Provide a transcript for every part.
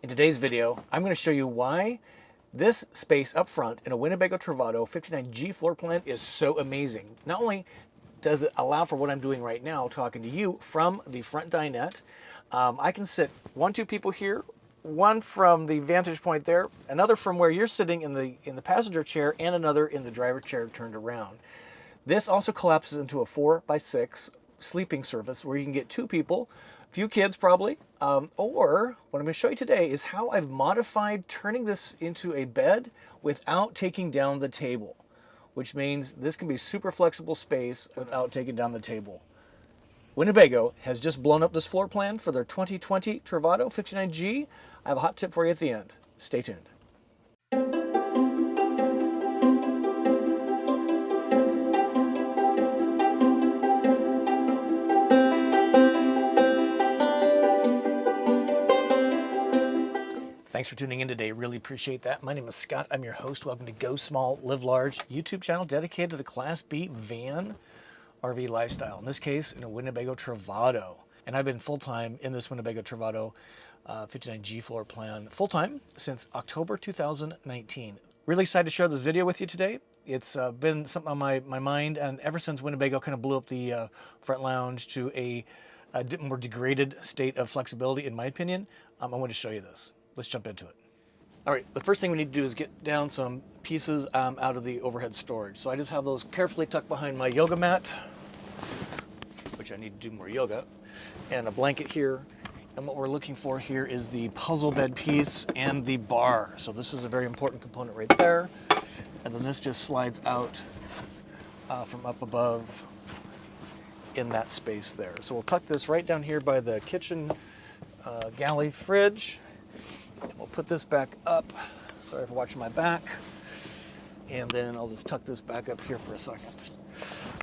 In today's video, I'm going to show you why this space up front in a Winnebago Travato 59G floor plan is so amazing. Not only does it allow for what I'm doing right now, talking to you from the front dinette, I can sit two people here, one from the vantage point there, another from where you're sitting in the passenger chair, and another in the driver chair turned around. This also collapses into a 4x6 sleeping surface where you can get two people, a few kids probably, or what I'm going to show you today is how I've modified turning this into a bed without taking down the table, which means this can be super flexible space without taking down the table. Winnebago has just blown up this floor plan for their 2020 Travato 59G. I have a hot tip for you at the end. Stay tuned. Thanks for tuning in today. Really appreciate that. My name is Scott. I'm your host. Welcome to Go Small, Live Large YouTube channel dedicated to the Class B van RV lifestyle. In this case, in a Winnebago Travato. And I've been full-time in this Winnebago Travato 59G floor plan full-time since October 2019. Really excited to share this video with you today. It's been something on my mind, and ever since Winnebago kind of blew up the front lounge to a more degraded state of flexibility, in my opinion, I want to show you this. Let's jump into it. All right, the first thing we need to do is get down some pieces out of the overhead storage. So I just have those carefully tucked behind my yoga mat, which I need to do more yoga, and a blanket here. And what we're looking for here is the puzzle bed piece and the bar. So this is a very important component right there. And then this just slides out from up above in that space there. So we'll tuck this right down here by the kitchen galley fridge. And we'll put this back up. Sorry for watching my back. And then I'll just tuck this back up here for a second.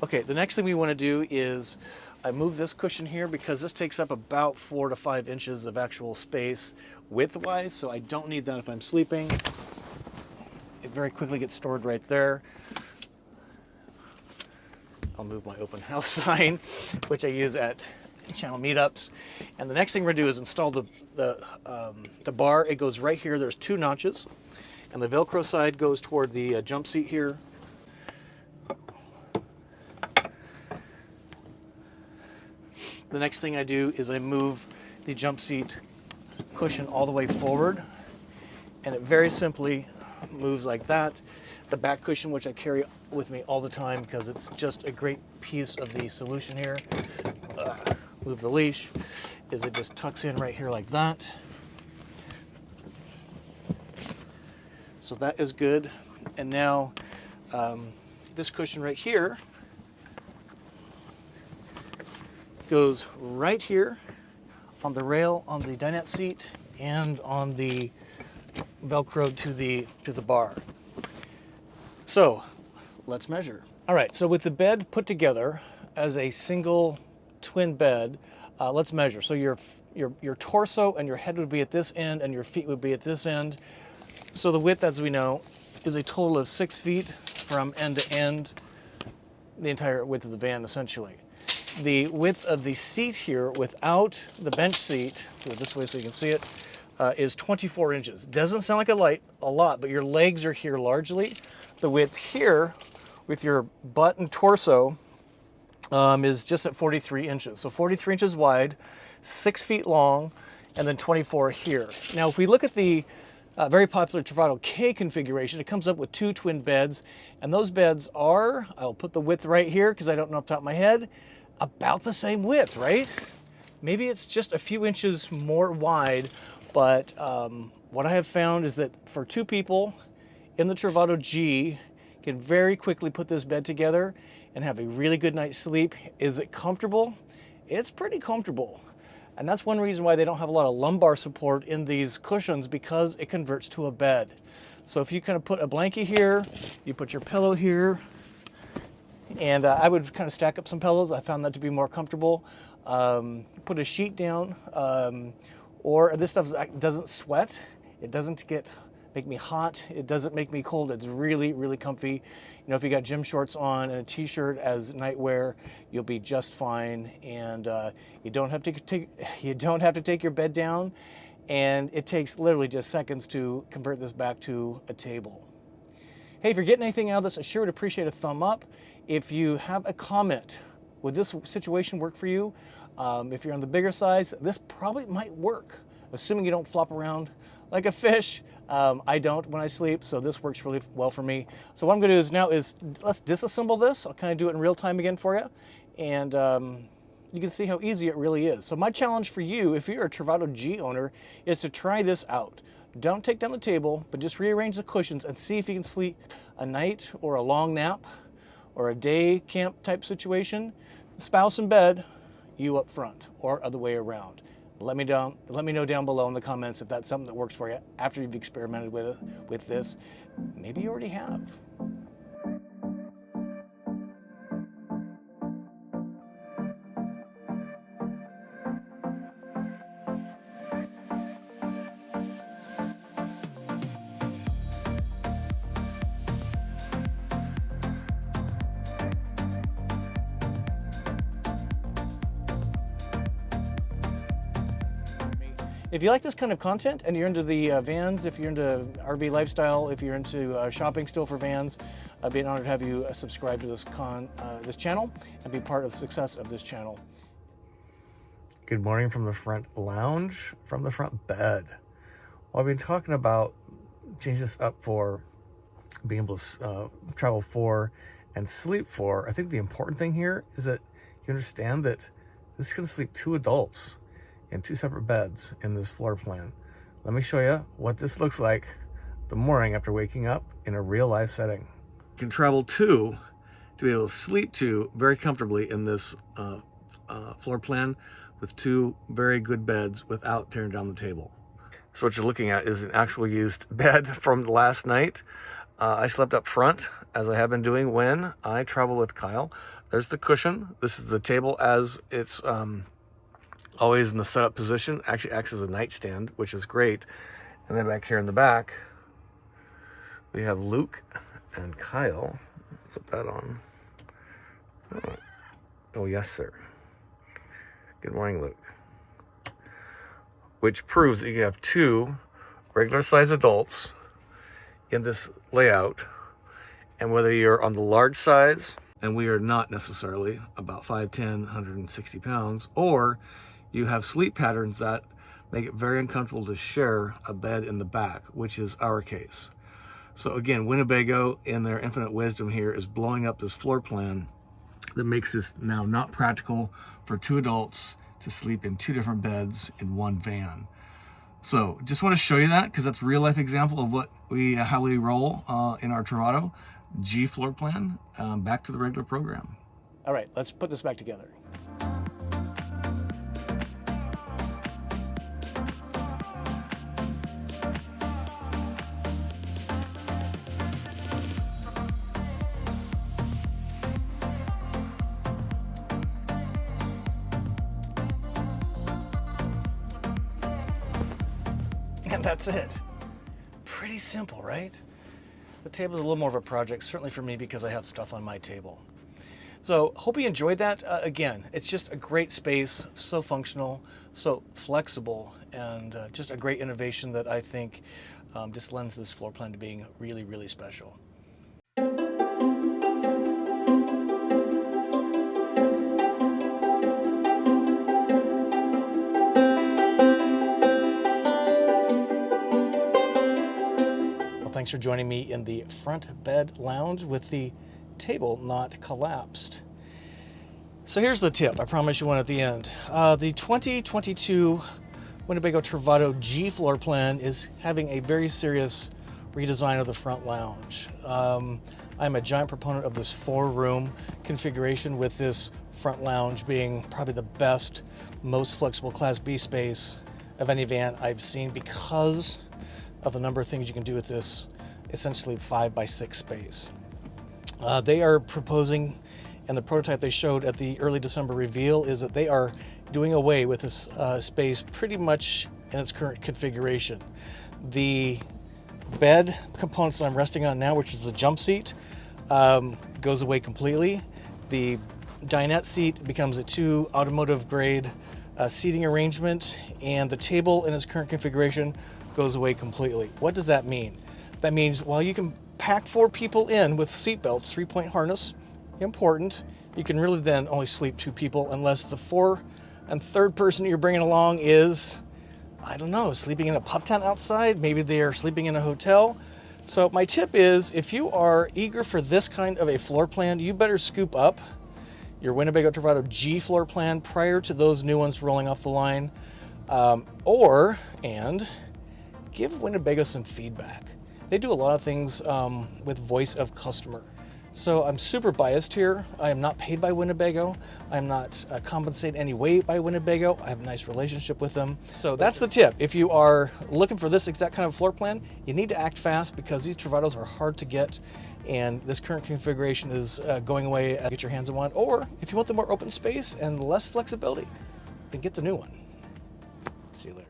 Okay, the next thing we want to do is I move this cushion here because this takes up about 4 to 5 inches of actual space width-wise, so I don't need that if I'm sleeping. It very quickly gets stored right there. I'll move my open house sign, which I use at channel meetups. And the next thing we're gonna do is install the bar. It goes right here. There's 2 notches, and the Velcro side goes toward the jump seat here. The next thing I do is I move the jump seat cushion all the way forward, and it very simply moves like that. The back cushion, which I carry with me all the time because it's just a great piece of the solution here. Move the leash, is it just tucks in right here like that. So that is good. And now this cushion right here goes right here on the rail on the dinette seat and on the Velcro to the bar. So let's measure. All right, so with the bed put together as a single twin bed, let's measure. So your torso and your head would be at this end and your feet would be at this end. So the width, as we know, is a total of 6 feet from end to end, the entire width of the van essentially. The width of the seat here without the bench seat, do it this way so you can see it, is 24 inches. Doesn't sound like a lot, but your legs are here largely. The width here with your butt and torso is just at 43 inches. So 43 inches wide, 6 feet long, and then 24 here. Now, if we look at the very popular Travato K configuration, it comes up with 2 twin beds, and those beds are, I'll put the width right here because I don't know off the top of my head, about the same width, right? Maybe it's just a few inches more wide, but what I have found is that for 2 people in the Travato G, you can very quickly put this bed together and have a really good night's sleep. Is it comfortable? It's pretty comfortable. And that's one reason why they don't have a lot of lumbar support in these cushions, because it converts to a bed. So if you kind of put a blanket here, you put your pillow here, and I would kind of stack up some pillows. I found that to be more comfortable. Put a sheet down, or this stuff doesn't sweat. It doesn't make me hot. It doesn't make me cold. It's really, really comfy. You know, if you got gym shorts on and a t-shirt as nightwear, you'll be just fine. And you don't have to take your bed down, and it takes literally just seconds to convert this back to a table. Hey, if you're getting anything out of this, I sure would appreciate a thumb up. If you have a comment, would this situation work for you? If you're on the bigger size, this probably might work, assuming you don't flop around like a fish. I don't when I sleep, so this works really well for me. So what I'm gonna do is now is let's disassemble this. I'll kind of do it in real time again for you. And you can see how easy it really is. So my challenge for you, if you're a Travato G owner, is to try this out. Don't take down the table, but just rearrange the cushions and see if you can sleep a night or a long nap or a day camp type situation. Spouse in bed, you up front, or other way around. Let me know down below in the comments if that's something that works for you after you've experimented with this. Maybe you already have. If you like this kind of content and you're into the vans, if you're into RV lifestyle, if you're into shopping still for vans, I'd be an honor to have you subscribe to this channel and be part of the success of this channel. Good morning from the front lounge, from the front bed. Well, I've been talking about changing this up for being able to travel for and sleep for. I think the important thing here is that you understand that this can sleep 2 adults in 2 separate beds in this floor plan. Let me show you what this looks like the morning after waking up in a real life setting. You can travel 2 to be able to sleep 2 very comfortably in this floor plan with 2 very good beds without tearing down the table. So what you're looking at is an actual used bed from last night. I slept up front, as I have been doing when I travel with Kyle. There's the cushion. This is the table as it's always in the setup position. Actually acts as a nightstand, which is great. And then back here in the back, we have Luke and Kyle. Put that on. Oh yes, sir. Good morning, Luke. Which proves that you have 2 regular size adults in this layout. And whether you're on the large size, and we are not necessarily about 5'10", 160 pounds, or you have sleep patterns that make it very uncomfortable to share a bed in the back, which is our case. So again, Winnebago, in their infinite wisdom here, is blowing up this floor plan that makes this now not practical for 2 adults to sleep in 2 different beds in 1 van. So just want to show you that because that's a real life example of how we roll in our Travato G floor plan. Back to the regular program. All right, let's put this back together. And that's it. Pretty simple, right? The table's a little more of a project, certainly for me, because I have stuff on my table. So hope you enjoyed that. Again, it's just a great space, so functional, so flexible, and just a great innovation that I think just lends this floor plan to being really, really special. Thanks for joining me in the front bed lounge with the table not collapsed. So here's the tip. I promise you one at the end. The 2022 Winnebago Travato G floor plan is having a very serious redesign of the front lounge. I'm a giant proponent of this 4-room configuration, with this front lounge being probably the best, most flexible Class B space of any van I've seen because of the number of things you can do with this essentially 5x6 space. They are proposing, and the prototype they showed at the early December reveal is that they are doing away with this space pretty much in its current configuration. The bed components that I'm resting on now, which is the jump seat, goes away completely. The dinette seat becomes a 2 automotive grade seating arrangement, and the table in its current configuration goes away completely. What does that mean? That means while you can pack 4 people in with seat belts, 3-point harness, important, you can really then only sleep 2 people unless the 4th and 3rd person you're bringing along is, I don't know, sleeping in a pup tent outside. Maybe they are sleeping in a hotel. So my tip is, if you are eager for this kind of a floor plan, you better scoop up your Winnebago Travato G floor plan prior to those new ones rolling off the line, and give Winnebago some feedback. They do a lot of things with voice of customer. So I'm super biased here. I am not paid by Winnebago. I'm not compensated any way by Winnebago. I have a nice relationship with them. So that's the tip. If you are looking for this exact kind of floor plan, you need to act fast because these Travatos are hard to get, and this current configuration is going away. Get your hands on one. Or if you want the more open space and less flexibility, then get the new one. See you later.